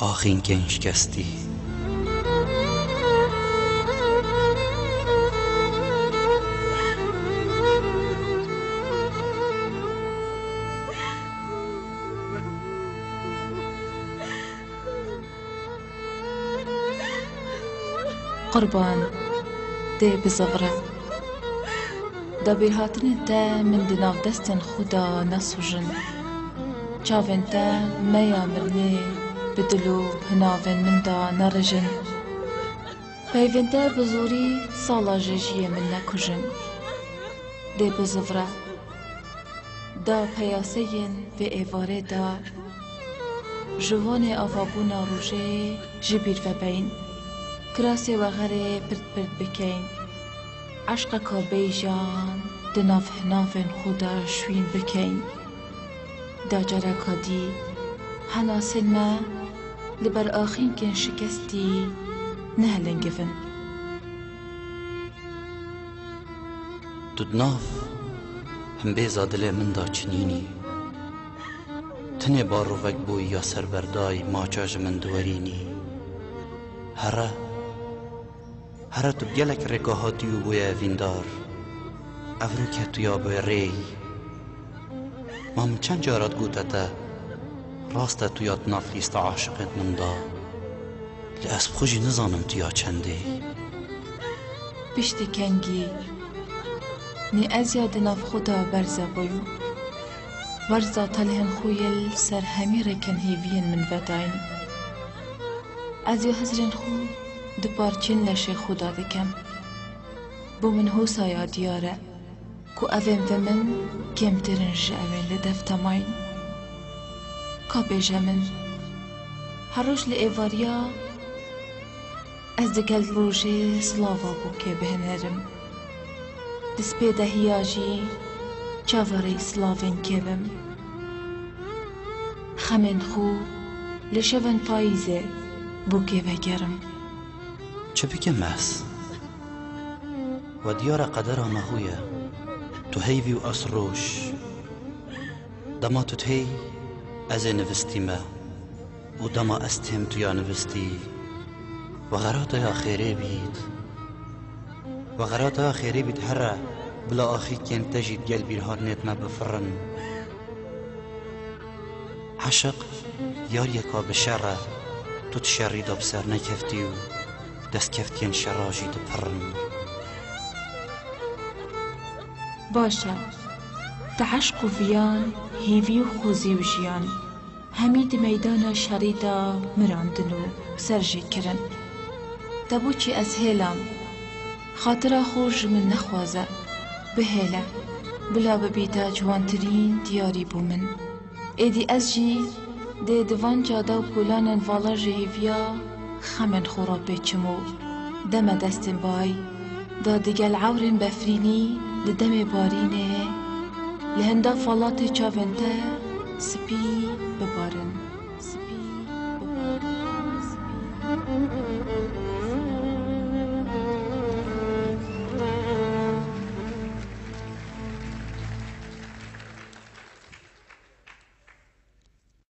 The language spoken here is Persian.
آخین که شکستی قربان دي بزغرة دا بيرهاتن تا من دناف دستن خدا نسوجن چاوین تا میا مرنی بدلو هناوین من دا نرجن پیوین تا بزوری سالا ججیه من نکجن دي بزغرة دا پیاسین و ایواره دا جوان آفابونا روژه جبیر و بین کراسی و غره پرد پرد بکین عشق کا بیجان دناف هنافن خدا شوین بکین دا جرا کدی هنا سلمه لبر آخین کن شکستی نهلن گفن دودناف هم بیزا دل من دا چنینی تنه بارو وک بوی یا سربردای ماچاج من دورینی هره تو گلک رکاهاتی و بوی ویندار افرو که تو یا بوی ری ما من چند جارات گوتتا راست تو یاد نافلیست عاشقت من دا لأسب خوشی نزانم تو یا چنده پشتی کنگی نی از یاد ناف خدا برزا بویو ورزا تلهن خویل سر همی رکن هیوین من وداین از یو هزرین خو دپارچین لشه خدا دکم بو من هوسا یا دیاره کو اوین و من کم ترنج اوین لدفتماین کا بیجه من هر روش لئیواریا از دگل روژه سلاوا بو که بهنرم دس پیده هیاجی چاواری سلاوین که بم خمن خو لشون پاییزه بو که بگرم چه بکم مس و دیار قدر نهویه تو هیوی و اسروش دما تو تی از نوستی ما و دما استهم تو یا نوستی و غرات یا خیره بید و غرات یا خیره بید هره بلا آخی کن تجید قلبی الهار نتنا بفرن عشق یار یکا بشره تو تشری دا بسر نکفتی و دست کفتین شراجی دا پرن باشه تعشق و ویان هیوی و خوزی و جیان همید میدان شریدا مراندن و سرجی کرن دبو چی از هیلم خاطر خوش من نخوازه بهیله بلا ببیتا جوانترین دیاری بو من ایدی از جی ده دوان جادا و پولان والا جهیویا خمن خورا بیچمو دم دستن بای دا دیگل عورن بفرینی لدم بارینه لهندا فالات چاونده سپی ببارن